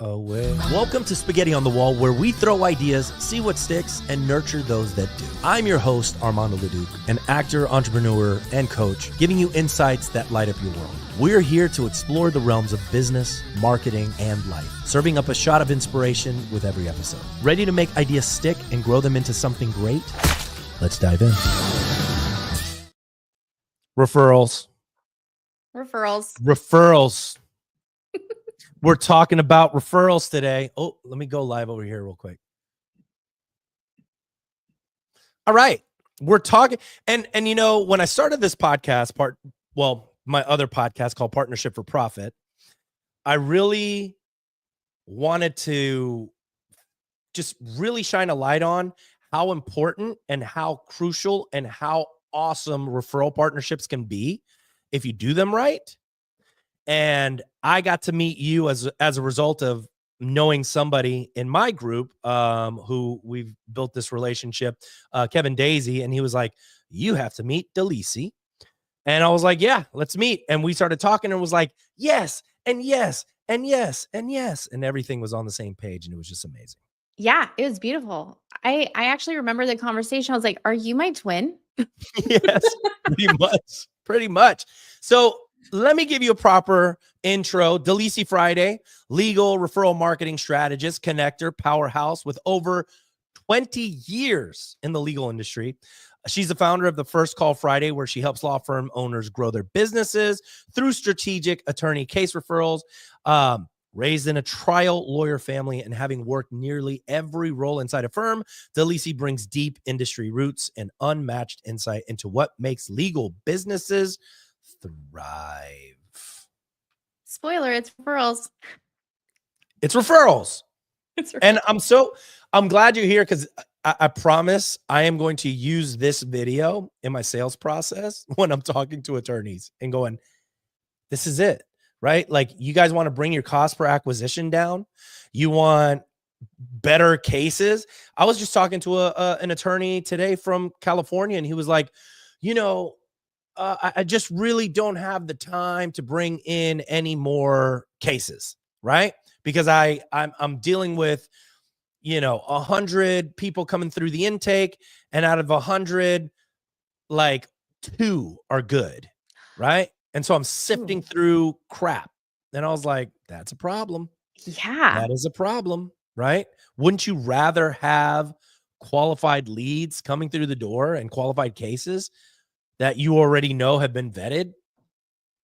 away. Welcome to Spaghetti on the Wall, where we throw ideas, see what sticks, and nurture those that do. I'm your host, Armando Leduc, an actor, entrepreneur, and coach, giving you insights that light up your world. We're here to explore the realms of business, marketing, and life, serving up a shot of inspiration with every episode. Ready to make ideas stick and grow them into something great? Let's dive in. Referrals. We're talking about referrals today. Oh, let me go live over here real quick. All right. We're talking. And you know, when I started this podcast, my other podcast called Partnership for Profit, I really wanted to just really shine a light on how important and how crucial and how awesome referral partnerships can be if you do them right. And I got to meet you as a result of knowing somebody in my group who we've built this relationship, Kevin Daisy, and he was like, you have to meet Delisi. And I was like, yeah, let's meet. And we started talking and it was like, yes, and yes, and yes, and yes. And everything was on the same page. And it was just amazing. Yeah, it was beautiful. I actually remember the conversation. I was like, are you my twin? Yes, pretty much. So let me give you a proper intro. Delisi Friday, legal referral marketing strategist, connector, powerhouse with over 20 years in the legal industry. She's the founder of the First Call Friday, where she helps law firm owners grow their businesses through strategic attorney case referrals. Raised in a trial lawyer family and having worked nearly every role inside a firm, Delisi brings deep industry roots and unmatched insight into what makes legal businesses thrive. Spoiler, it's referrals. It's referrals. And I'm glad you're here because I promise I am going to use this video in my sales process when I'm talking to attorneys and going, this is it. Right? Like, you guys want to bring your cost per acquisition down. You want better cases. I was just talking to an attorney today from California, and he was like, you know, I just really don't have the time to bring in any more cases, right? Because I'm dealing with, 100 people coming through the intake, and out of 100, like 2 are good, right? And so I'm sifting through crap. And I was like, that's a problem. Yeah. That is a problem, right? Wouldn't you rather have qualified leads coming through the door and qualified cases that you already know have been vetted?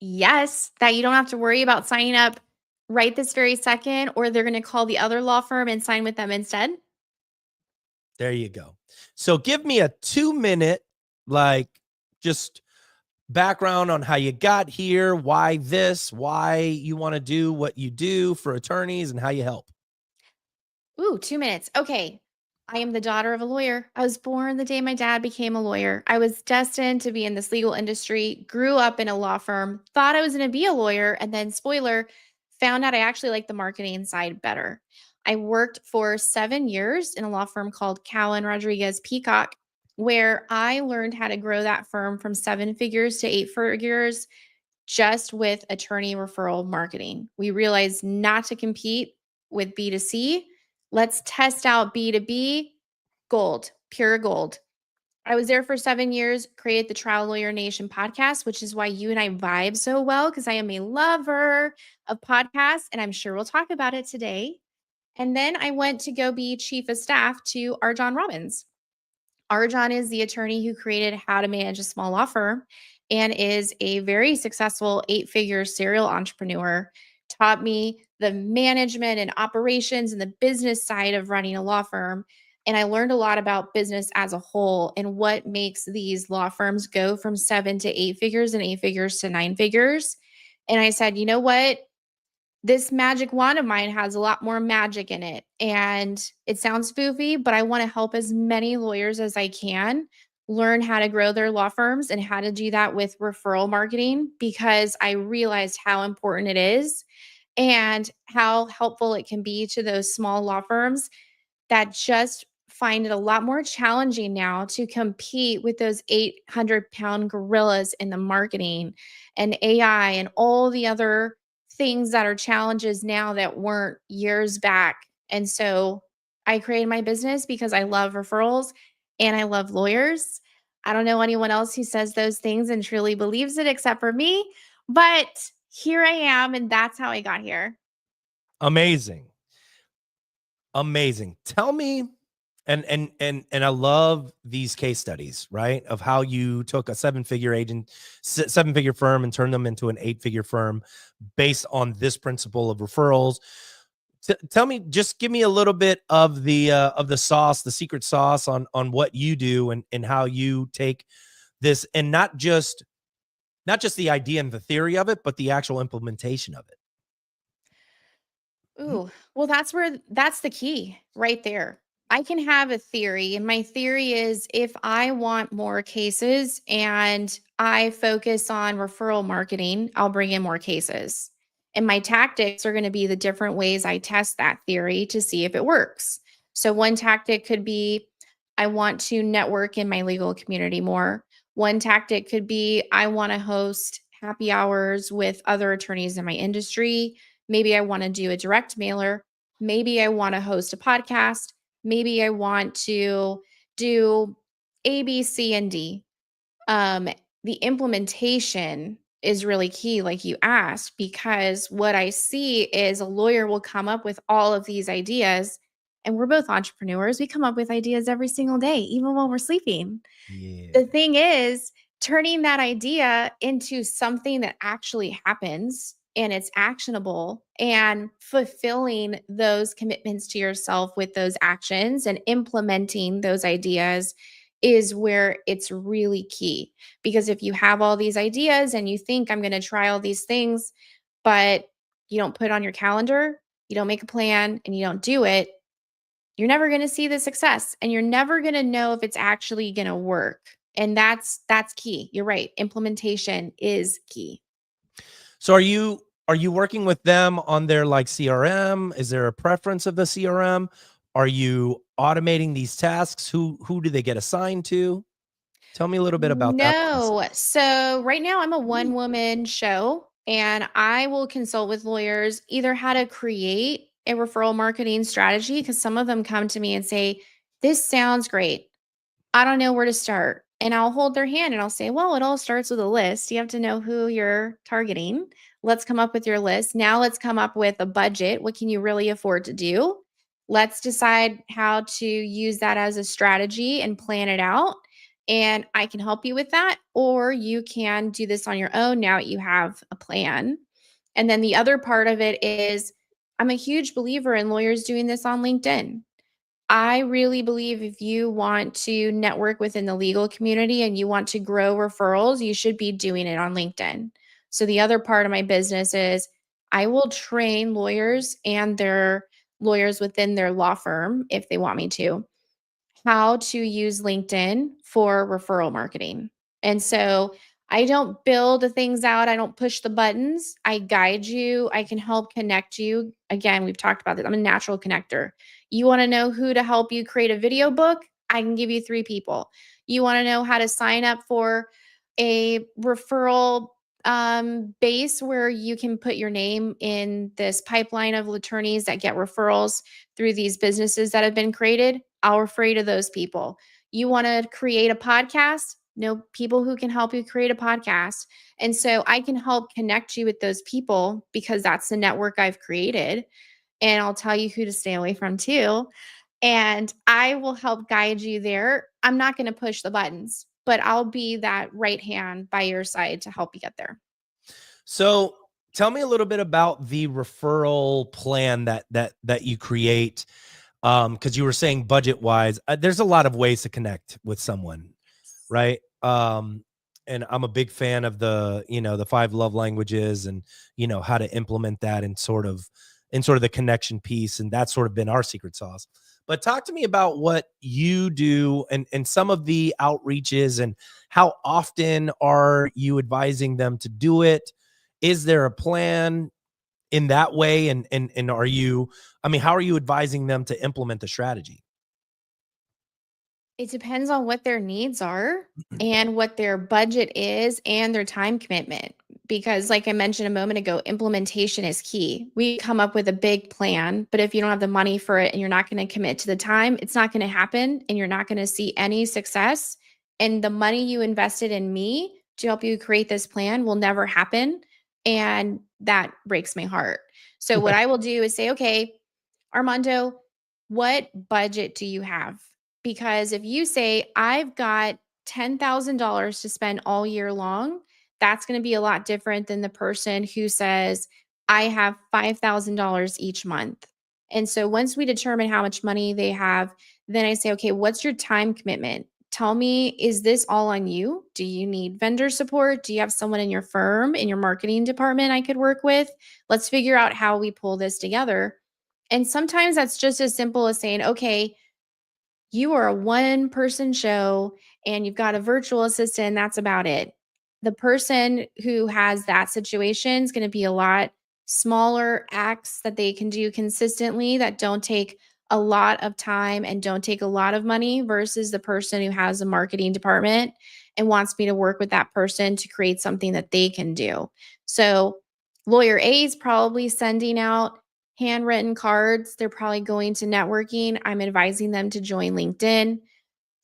Yes, that you don't have to worry about signing up right this very second, or they're going to call the other law firm and sign with them instead. There you go. So give me a 2-minute, just background on how you got here, why you want to do what you do for attorneys, and how you help. Ooh, 2 minutes. Okay. I am the daughter of a lawyer. I was born the day my dad became a lawyer. I was destined to be in this legal industry, grew up in a law firm, thought I was going to be a lawyer, and then, spoiler, found out I actually like the marketing side better. I worked for 7 years in a law firm called Cowan Rodriguez Peacock, where I learned how to grow that firm from 7 figures to 8 figures just with attorney referral marketing. We realized not to compete with B2C. Let's test out B2B. Gold, pure gold. I was there for 7 years, created the Trial Lawyer Nation podcast, which is why you and I vibe so well, because I am a lover of podcasts, and I'm sure we'll talk about it today. And then I went to go be chief of staff to Arjan Robbins. Arjan is the attorney who created How to Manage a Small Law Firm and is a very successful 8-figure serial entrepreneur. Taught me the management and operations and the business side of running a law firm. And I learned a lot about business as a whole and what makes these law firms go from 7 to 8 figures and 8 figures to 9 figures. And I said, you know what? This magic wand of mine has a lot more magic in it. And it sounds foofy, but I want to help as many lawyers as I can learn how to grow their law firms and how to do that with referral marketing, because I realized how important it is and how helpful it can be to those small law firms that just find it a lot more challenging now to compete with those 800-pound gorillas in the marketing and AI and all the other things that are challenges now that weren't years back. And so I created my business because I love referrals and I love lawyers. I don't know anyone else who says those things and truly believes it except for me, but here I am, and that's how I got here. Amazing. Amazing. Tell me, and I love these case studies, right? Of how you took a seven-figure firm and turned them into an 8-figure firm based on this principle of referrals. Tell me, just give me a little bit of the sauce, the secret sauce on what you do and how you take this, and not just the idea and the theory of it, but the actual implementation of it. Ooh, well, that's the key right there. I can have a theory, and my theory is if I want more cases and I focus on referral marketing, I'll bring in more cases. And my tactics are going to be the different ways I test that theory to see if it works. So, one tactic could be I want to network in my legal community more. One tactic could be I want to host happy hours with other attorneys in my industry. Maybe I want to do a direct mailer. Maybe I want to host a podcast. Maybe I want to do A, B, C, and D. Um, the implementation is really key, like you asked, because what I see is a lawyer will come up with all of these ideas. And we're both entrepreneurs. We come up with ideas every single day, even while we're sleeping. Yeah. The thing is, turning that idea into something that actually happens and it's actionable and fulfilling those commitments to yourself with those actions and implementing those ideas is where it's really key. Because if you have all these ideas and you think I'm going to try all these things, but you don't put it on your calendar, you don't make a plan, and you don't do it, you're never going to see the success and you're never going to know if it's actually going to work. And that's key. You're right. Implementation is key. So are you working with them on their like CRM? Is there a preference of the CRM? Are you automating these tasks? Who do they get assigned to? Tell me a little bit about that process. No. So right now I'm a one woman show and I will consult with lawyers either how to create a referral marketing strategy because some of them come to me and say, "This sounds great. I don't know where to start." And I'll hold their hand and I'll say, well, it all starts with a list. You have to know who you're targeting. Let's come up with your list. Now let's come up with a budget. What can you really afford to do? Let's decide how to use that as a strategy and plan it out. And I can help you with that. Or you can do this on your own now that you have a plan. And then the other part of it is I'm a huge believer in lawyers doing this on LinkedIn. I really believe if you want to network within the legal community and you want to grow referrals, you should be doing it on LinkedIn. So, the other part of my business is I will train lawyers and their lawyers within their law firm, if they want me to, how to use LinkedIn for referral marketing. And so I don't build the things out, I don't push the buttons. I guide you, I can help connect you. Again, we've talked about this. I'm a natural connector. You want to know who to help you create a video book? I can give you 3 people. You want to know how to sign up for a referral base where you can put your name in this pipeline of attorneys that get referrals through these businesses that have been created? I'll refer you to those people. You want to create a podcast? Know people who can help you create a podcast. And so I can help connect you with those people because that's the network I've created. And I'll tell you who to stay away from too. And I will help guide you there. I'm not going to push the buttons, but I'll be that right hand by your side to help you get there. So tell me a little bit about the referral plan that you create. Because you were saying budget wise, there's a lot of ways to connect with someone, right? And I'm a big fan of the 5 love languages and how to implement that in sort of the connection piece, and that's sort of been our secret sauce. But talk to me about what you do and some of the outreaches and how often are you advising them to do it? Is there a plan in that way? And are you, I mean, how are you advising them to implement the strategy? It depends on what their needs are and what their budget is and their time commitment. because like I mentioned a moment ago, implementation is key. We come up with a big plan, but if you don't have the money for it and you're not going to commit to the time, it's not going to happen and you're not going to see any success. And the money you invested in me to help you create this plan will never happen. And that breaks my heart. So what I will do is say, okay, Armando, what budget do you have? Because if you say, I've got $10,000 to spend all year long, that's going to be a lot different than the person who says, I have $5,000 each month. And so once we determine how much money they have, then I say, okay, what's your time commitment? Tell me, is this all on you? Do you need vendor support? Do you have someone in your firm, in your marketing department I could work with? Let's figure out how we pull this together. And sometimes that's just as simple as saying, okay, you are a one person show and you've got a virtual assistant, that's about it. The person who has that situation is going to be a lot smaller acts that they can do consistently that don't take a lot of time and don't take a lot of money versus the person who has a marketing department and wants me to work with that person to create something that they can do. So, lawyer A is probably sending out handwritten cards. They're probably going to networking. I'm advising them to join LinkedIn.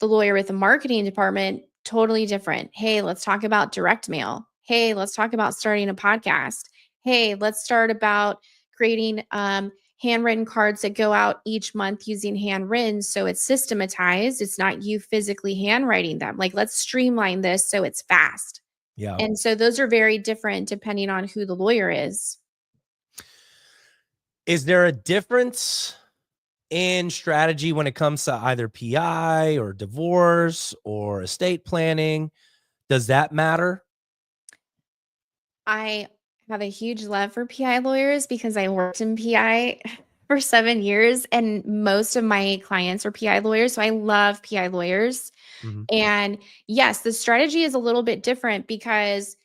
The lawyer with the marketing department, totally different. Hey, let's talk about direct mail. Hey, let's talk about starting a podcast. Hey, let's start about creating handwritten cards that go out each month using handwritten. So it's systematized. It's not you physically handwriting them. Like, let's streamline this so it's fast. Yeah. And so those are very different depending on who the lawyer is. Is there a difference in strategy when it comes to either PI or divorce or estate planning? Does that matter? I have a huge love for PI lawyers because I worked in PI for 7 years and most of my clients are PI lawyers. So I love PI lawyers. Mhm. And yes, the strategy is a little bit different because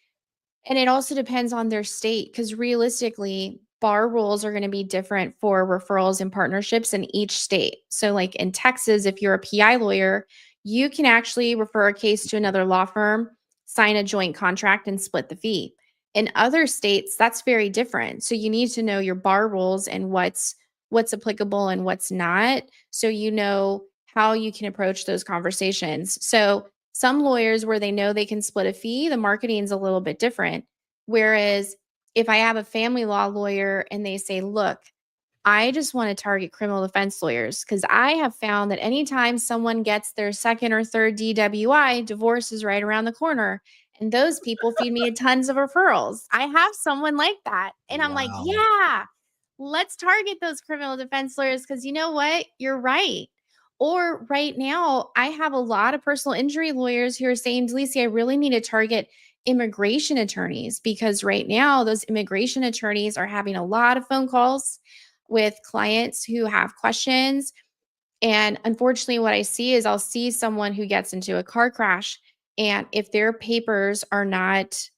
and it also depends on their state because realistically, bar rules are going to be different for referrals and partnerships in each state. So, like in Texas, if you're a PI lawyer, you can actually refer a case to another law firm, sign a joint contract, and split the fee. In other states, that's very different. So you need to know your bar rules and what's applicable and what's not, so you know how you can approach those conversations. So some lawyers where they know they can split a fee, the marketing is a little bit different. Whereas if I have a family law lawyer and they say, look, I just want to target criminal defense lawyers because I have found that anytime someone gets their second or third DWI, divorce is right around the corner. And those people feed me tons of referrals. I have someone like that. And I'm like, Wow. yeah, let's target those criminal defense lawyers because you know what? You're right. Or right now, I have a lot of personal injury lawyers who are saying, Delisi, I really need to target immigration attorneys because right now, those immigration attorneys are having a lot of phone calls with clients who have questions. And unfortunately, what I see is I'll see someone who gets into a car crash, and if their papers are not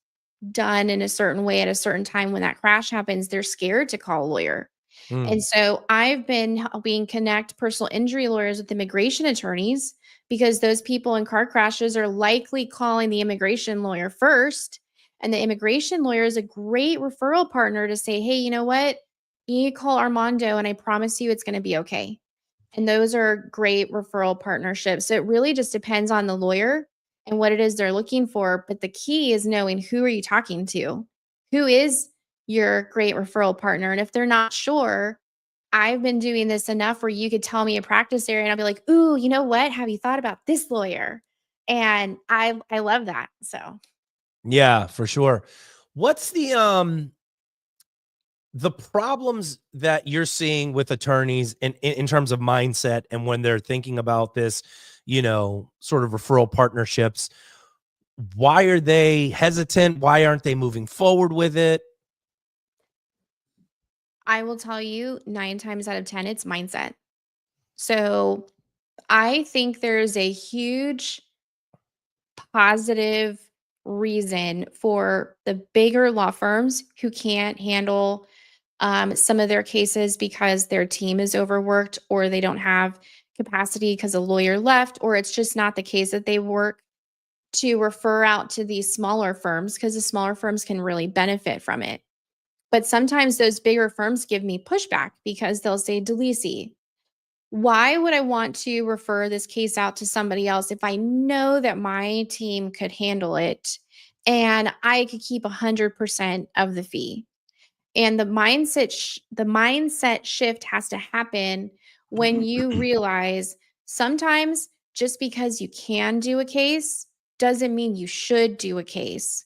done in a certain way at a certain time when that crash happens, they're scared to call a lawyer. Mm. And so I've been helping connect personal injury lawyers with immigration attorneys because those people in car crashes are likely calling the immigration lawyer first. And the immigration lawyer is a great referral partner to say, hey, you know what? You need to call Armando, and I promise you it's going to be okay. And those are great referral partnerships. So it really just depends on the lawyer and what it is they're looking for. But the key is knowing who are you talking to? Who is your great referral partner? And if they're not sure, I've been doing this enough where you could tell me a practice area and I'll be like, ooh, you know what? Have you thought about this lawyer? And I love that. So Yeah, for sure. What's the problems that you're seeing with attorneys in terms of mindset and when they're thinking about this, sort of referral partnerships? Why are they hesitant? Why aren't they moving forward with it? I will tell you 9 times out of 10, it's mindset. So I think there's a huge positive reason for the bigger law firms who can't handle some of their cases because their team is overworked or they don't have capacity because a lawyer left, or it's just not the case that they work. to refer out to these smaller firms because the smaller firms can really benefit from it. But sometimes those bigger firms give me pushback because they'll say, Delisi, why would I want to refer this case out to somebody else if I know that my team could handle it and I could keep 100% of the fee? And the mindset shift has to happen when you realize sometimes just because you can do a case doesn't mean you should do a case.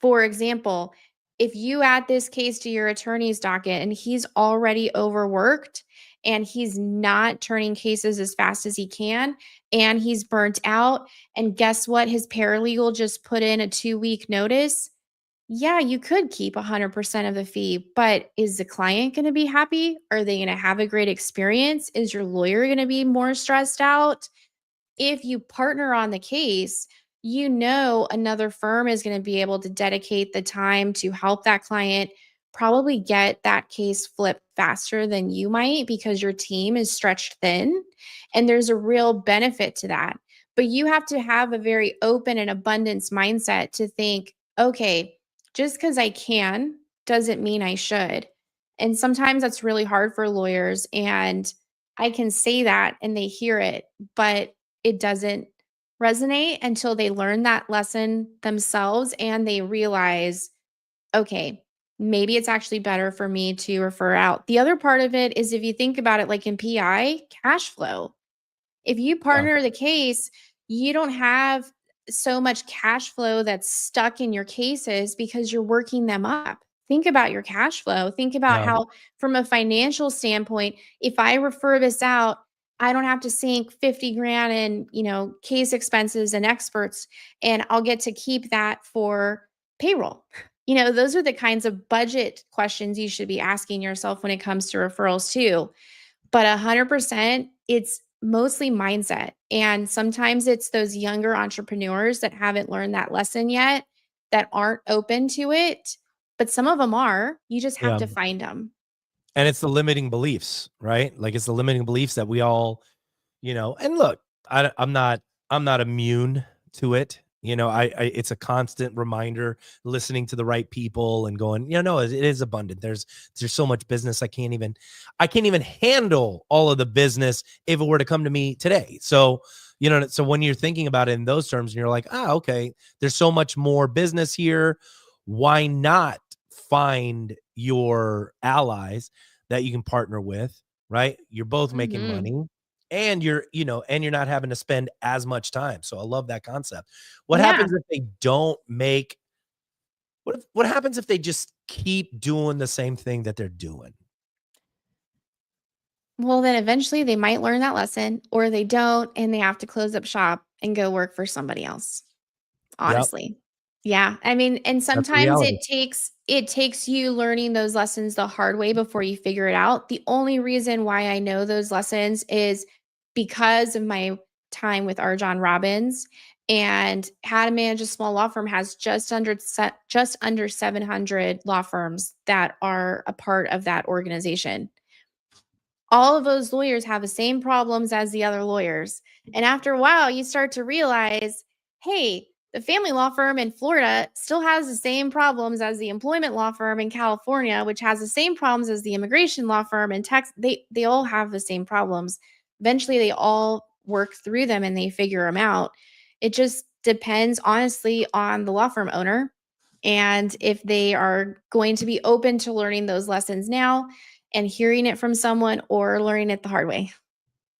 For example, if you add this case to your attorney's docket and he's already overworked and he's not turning cases as fast as he can and he's burnt out, and guess what? His paralegal just put in a 2-week notice. Yeah, you could keep 100% of the fee, but is the client going to be happy? Are they going to have a great experience? Is your lawyer going to be more stressed out? If you partner on the case, you know another firm is going to be able to dedicate the time to help that client probably get that case flipped faster than you might because your team is stretched thin. And there's a real benefit to that. But you have to have a very open and abundance mindset to think, okay, just because I can doesn't mean I should. And sometimes that's really hard for lawyers. And I can say that and they hear it, but it doesn't resonate until they learn that lesson themselves and they realize, okay, maybe it's actually better for me to refer out. The other part of it is if you think about it like in PI, cash flow. If you Yeah. partner the case, you don't have so much cash flow that's stuck in your cases because you're working them up. Think about your cash flow. Think about Yeah. how, from a financial standpoint, if I refer this out, I don't have to sink 50 grand in, case expenses and experts, and I'll get to keep that for payroll. Those are the kinds of budget questions you should be asking yourself when it comes to referrals too. But 100%, it's mostly mindset. And sometimes it's those younger entrepreneurs that haven't learned that lesson yet that aren't open to it. But some of them are. You just have Yeah. to find them. And it's the limiting beliefs, right? Like it's the limiting beliefs that we all, and look, I'm not immune to it. It's a constant reminder, listening to the right people and going, no, it is abundant. There's so much business. I can't even handle all of the business if it were to come to me today. So, so when you're thinking about it in those terms and you're like, okay, there's so much more business here. Why not find your allies that you can partner with, right? You're both making Mhm. money and you're not having to spend as much time. So I love that concept. What Yeah. happens if they don't make what happens if they just keep doing the same thing that they're doing? Well, then eventually they might learn that lesson or they don't, and they have to close up shop and go work for somebody else. Yep, Honestly. Yeah, I mean, and that's the sometimes reality. it takes you learning those lessons the hard way before you figure it out. The only reason why I know those lessons is because of my time with R. John Robbins, and How to Manage a Small Law Firm has just under 700 law firms that are a part of that organization. All of those lawyers have the same problems as the other lawyers. And after a while, you start to realize, hey, the family law firm in Florida still has the same problems as the employment law firm in California, which has the same problems as the immigration law firm in Texas. They all have the same problems. Eventually, they all work through them and they figure them out. It just depends, honestly, on the law firm owner and if they are going to be open to learning those lessons now and hearing it from someone or learning it the hard way.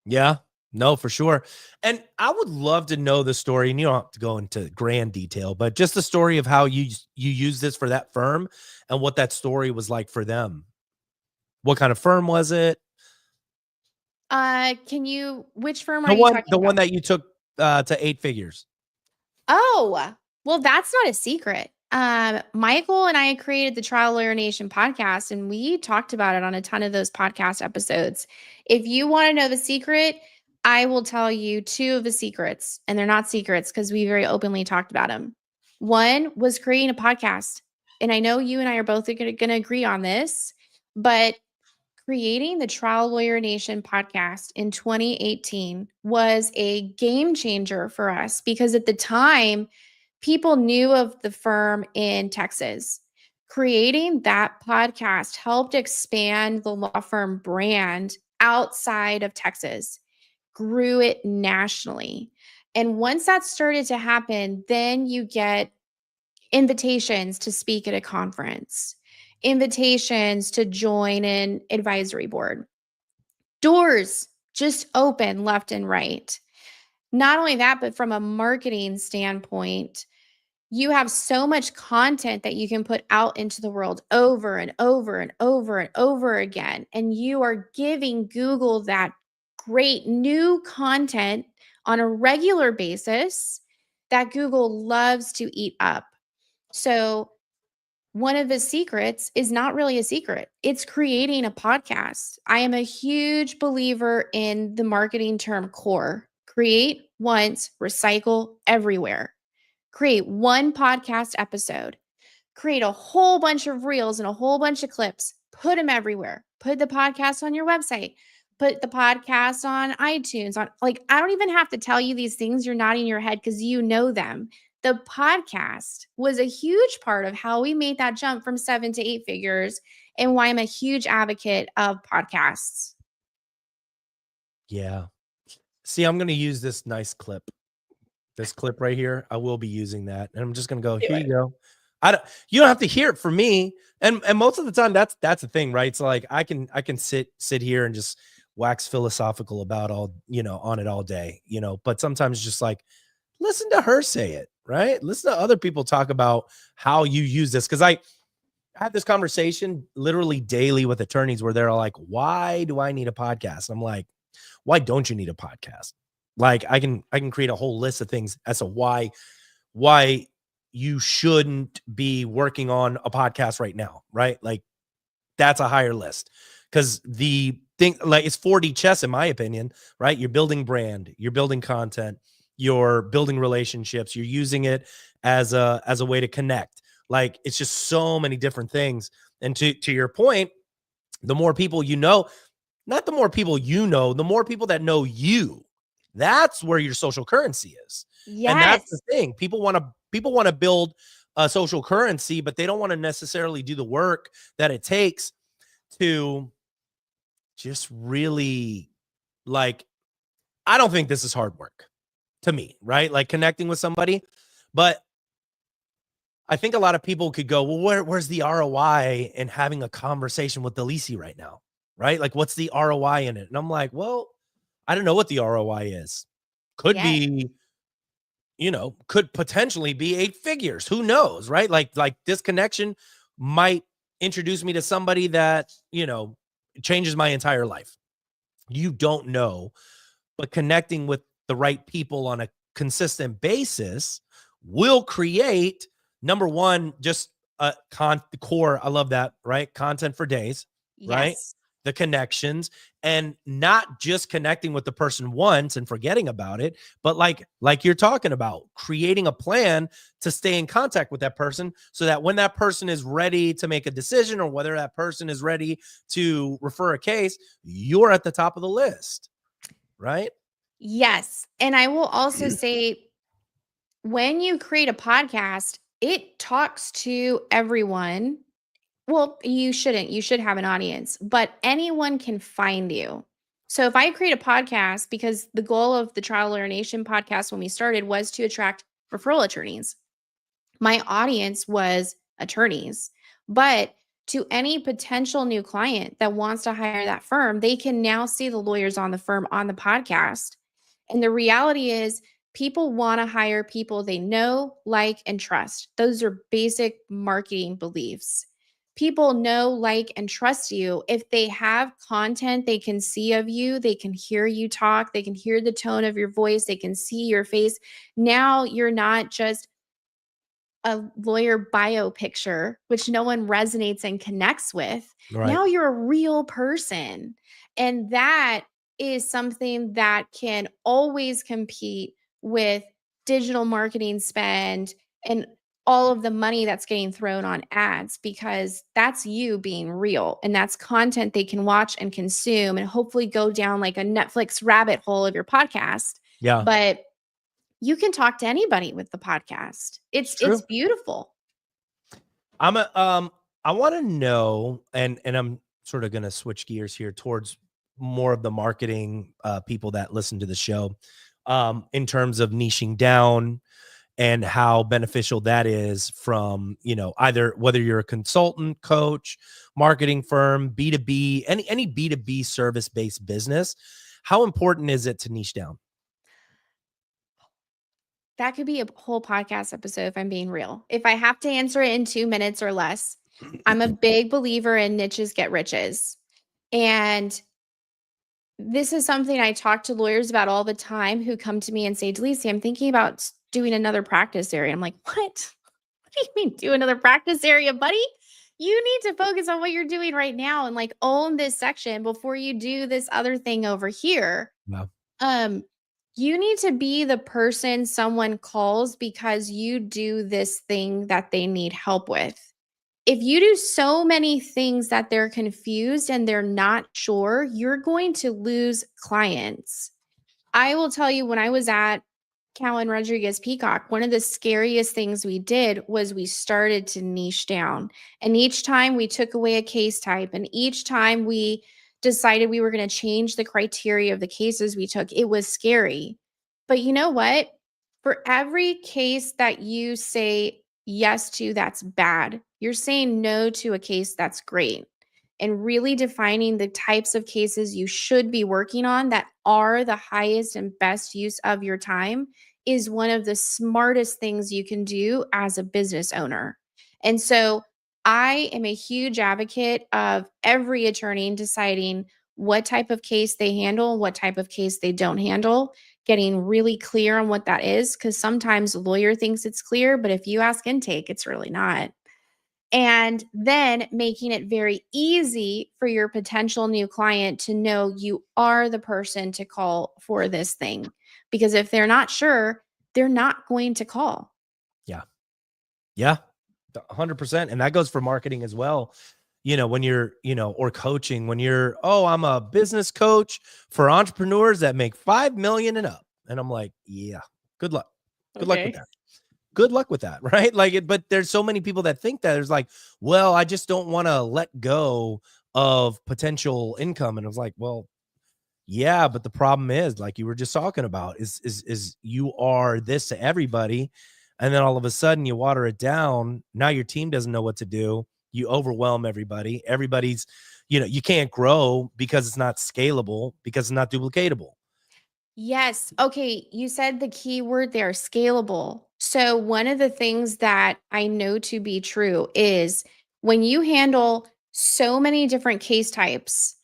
Yeah. No, for sure. And I would love to know the story, and you don't have to go into grand detail, but just the story of how you use this for that firm and what that story was like for them. What kind of firm was it? Which firm are The you one talking the one about? that you took to 8 figures. Oh, well, that's not a secret. Michael and I created the Trial Lawyer Nation podcast, and we talked about it on a ton of those podcast episodes. If you want to know the secret, I will tell you two of the secrets, and they're not secrets because we very openly talked about them. One was creating a podcast. And I know you and I are both going to agree on this, but Creating the Trial Lawyer Nation podcast in 2018 was a game changer for us because at the time, people knew of the firm in Texas. Creating that podcast helped expand the law firm brand outside of Texas, grew it nationally. And once that started to happen, then you get invitations to speak at a conference, invitations to join an advisory board. Doors just open left and right. Not only that, but from a marketing standpoint, you have so much content that you can put out into the world over and over and over and over again. And you are giving Google that great new content on a regular basis that Google loves to eat up. So, one of the secrets is not really a secret. It's creating a podcast. I am a huge believer in the marketing term core. Create once, recycle everywhere. Create one podcast episode, create a whole bunch of reels and a whole bunch of clips, put them everywhere. Put the podcast on your website, put the podcast on iTunes, on like, I don't even have to tell you these things. You're nodding your head because you know them. The podcast was a huge part of how we made that jump from 7 to 8 figures and why I'm a huge advocate of podcasts. Yeah. See, I'm going to use this nice clip. This clip right here, I will be using that. And I'm just going to go, here you go. You don't have to hear it from me. And most of the time that's the thing, right? So like I can sit here and just wax philosophical about on it all day, but sometimes just like listen to her say it, right? Listen to other people talk about how you use this. Cause I have this conversation literally daily with attorneys where they're like, why do I need a podcast? And I'm like, why don't you need a podcast? Like I can create a whole list of things as to why you shouldn't be working on a podcast right now, right? Like that's a higher list because the thing, like it's 4D chess in my opinion, right? You're building brand, you're building content, you're building relationships, you're using it as a way to connect. Like it's just so many different things. And to your point, the more people you know, not the more people you know, the more people that know you. That's where your social currency is. Yes. And that's the thing. People want to build a social currency, but they don't want to necessarily do the work that it takes to just really like, I don't think this is hard work to me, right? Like connecting with somebody, but I think a lot of people could go, well, where's the ROI in having a conversation with Delisi right now? Right? Like, what's the ROI in it? And I'm like, well, I don't know what the ROI is. Could be, could potentially be 8 figures. Who knows? Right? Like this connection might introduce me to somebody that, changes my entire life. You don't know, but connecting with the right people on a consistent basis will create, number one, just a core. I love that, right? Content for days, right? Yes. The connections, and not just connecting with the person once and forgetting about it, but like you're talking about, creating a plan to stay in contact with that person so that when that person is ready to make a decision or whether that person is ready to refer a case, you're at the top of the list, right? Yes. And I will also say, when you create a podcast, it talks to everyone. Well, you shouldn't. You should have an audience, but anyone can find you. So if I create a podcast, because the goal of the Trial Lawyer Nation podcast when we started was to attract referral attorneys. My audience was attorneys, but to any potential new client that wants to hire that firm, they can now see the lawyers on the firm on the podcast. And the reality is, people want to hire people they know, like, and trust. Those are basic marketing beliefs. People know, like, and trust you if they have content they can see of you, they can hear you talk, they can hear the tone of your voice, they can see your face. Now you're not just a lawyer bio picture, which no one resonates and connects with. Right. Now you're a real person. And that is something that can always compete with digital marketing spend and all of the money that's getting thrown on ads, because that's you being real and that's content they can watch and consume and hopefully go down like a Netflix rabbit hole of your podcast. Yeah. But you can talk to anybody with the podcast. It's It's true. beautiful. I want to know, and I'm sort of going to switch gears here towards more of the marketing people that listen to the show, in terms of niching down and how beneficial that is from, either whether you're a consultant, coach, marketing firm, B2B, any B2B service-based business. How important is it to niche down? That could be a whole podcast episode if I'm being real. If I have to answer it in 2 minutes or less, I'm a big believer in niches get riches. And this is something I talk to lawyers about all the time who come to me and say, Delisi, I'm thinking about doing another practice area. I'm like, what? What do you mean do another practice area, buddy? You need to focus on what you're doing right now and like own this section before you do this other thing over here. Wow. Um, you need to be the person someone calls because you do this thing that they need help with. If you do so many things that they're confused and they're not sure, you're going to lose clients. I will tell you, when I was at Cowan Rodriguez Peacock, one of the scariest things we did was we started to niche down. And each time we took away a case type, and each time we decided we were going to change the criteria of the cases we took, it was scary. But you know what? For every case that you say yes to that's bad, you're saying no to a case that's great. And really defining the types of cases you should be working on that are the highest and best use of your time is one of the smartest things you can do as a business owner. And so I am a huge advocate of every attorney deciding what type of case they handle, what type of case they don't handle, getting really clear on what that is. Because sometimes a lawyer thinks it's clear, but if you ask intake, it's really not. And then making it very easy for your potential new client to know you are the person to call for this thing. Because if they're not sure, they're not going to call. Yeah. Yeah. 100%. And that goes for marketing as well. When you're, or coaching, when you're, oh, I'm a business coach for entrepreneurs that make 5 million and up. And I'm like, yeah, good luck. Good luck with that. Good luck with that. Right. But there's so many people that think that there's like, well, I just don't want to let go of potential income. And I was like, well, yeah, but the problem is, like you were just talking about, is you are this to everybody. And then all of a sudden you water it down. Now your team doesn't know what to do. You overwhelm everybody. Everybody's, you can't grow because it's not scalable, because it's not duplicatable. Yes. Okay. You said the key word there, scalable. So, one of the things that I know to be true is when you handle so many different case types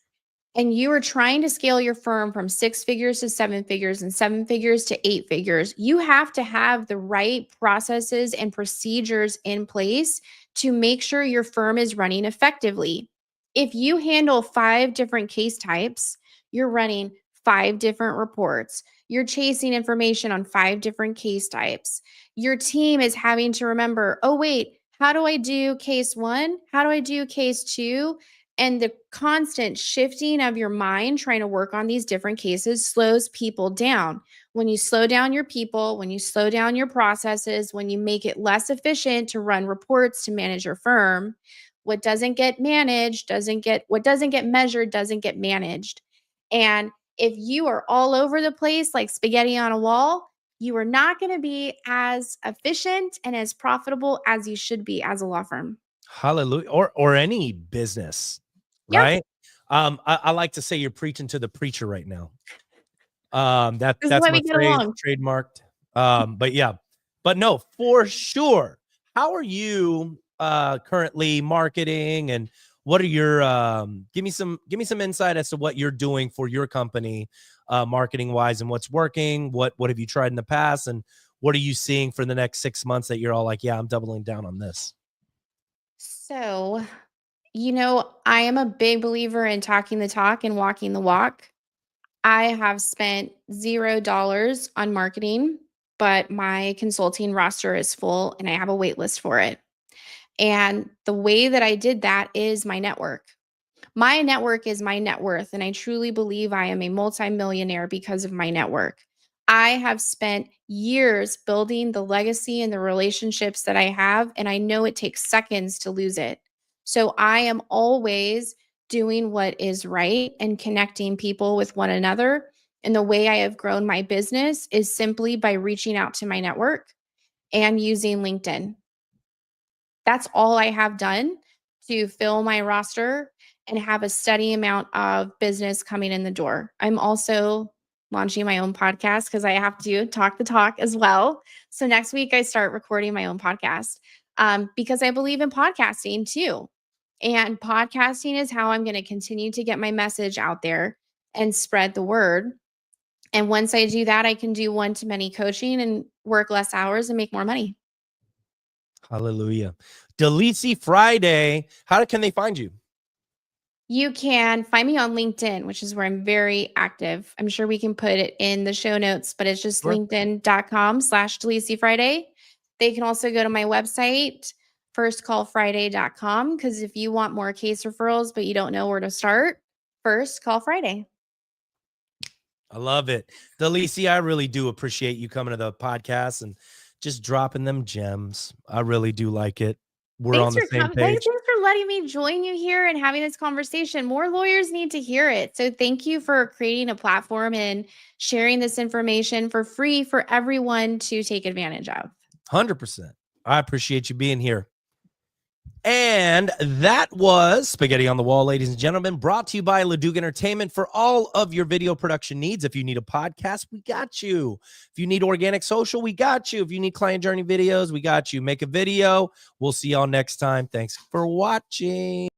and you are trying to scale your firm from 6 figures to 7 figures and 7 figures to 8 figures, you have to have the right processes and procedures in place to make sure your firm is running effectively. If you handle 5 different case types, you're running 5 different reports. You're chasing information on 5 different case types. Your team is having to remember, oh, wait, how do I do case one? How do I do case two? And the constant shifting of your mind trying to work on these different cases slows people down. When you slow down your people, when you slow down your processes, when you make it less efficient to run reports to manage your firm, what doesn't get managed what doesn't get measured doesn't get managed. And if you are all over the place like spaghetti on a wall, you are not going to be as efficient and as profitable as you should be as a law firm. Hallelujah. Or any business, Yeah. right? I like to say you're preaching to the preacher right now. This is That's why my we get phrase, along. trademarked. But yeah, but no, for sure. How are you currently marketing, and what are your give me some insight as to what you're doing for your company, marketing wise, and what's working, what have you tried in the past, and what are you seeing for the next 6 months that you're all like, yeah, I'm doubling down on this. So, I am a big believer in talking the talk and walking the walk. I have spent $0 on marketing. but my consulting roster is full and I have a wait list for it. And the way that I did that is my network. My network is my net worth, and I truly believe I am a multimillionaire because of my network. I have spent years building the legacy and the relationships that I have, and I know it takes seconds to lose it. So I am always doing what is right and connecting people with one another. And the way I have grown my business is simply by reaching out to my network and using LinkedIn. That's all I have done to fill my roster and have a steady amount of business coming in the door. I'm also launching my own podcast because I have to talk the talk as well. So next week I start recording my own podcast because I believe in podcasting too. And podcasting is how I'm going to continue to get my message out there and spread the word. And once I do that, I can do one-to-many coaching and work less hours and make more money. Hallelujah. Delisi Friday. How can they find you? You can find me on LinkedIn, which is where I'm very active. I'm sure we can put it in the show notes, but it's just linkedin.com/Delisi Friday. They can also go to my website, firstcallfriday.com, because if you want more case referrals, but you don't know where to start, First Call Friday. I love it. Delisi, I really do appreciate you coming to the podcast and just dropping them gems. I really do like it. We're on the same page. Thanks for letting me join you here and having this conversation. More lawyers need to hear it. So thank you for creating a platform and sharing this information for free for everyone to take advantage of. 100%. I appreciate you being here. And that was Spaghetti on the Wall, ladies and gentlemen, brought to you by Leduc Entertainment for all of your video production needs. If you need a podcast, we got you. If you need organic social, we got you. If you need client journey videos, we got you. Make a video. We'll see y'all next time. Thanks for watching.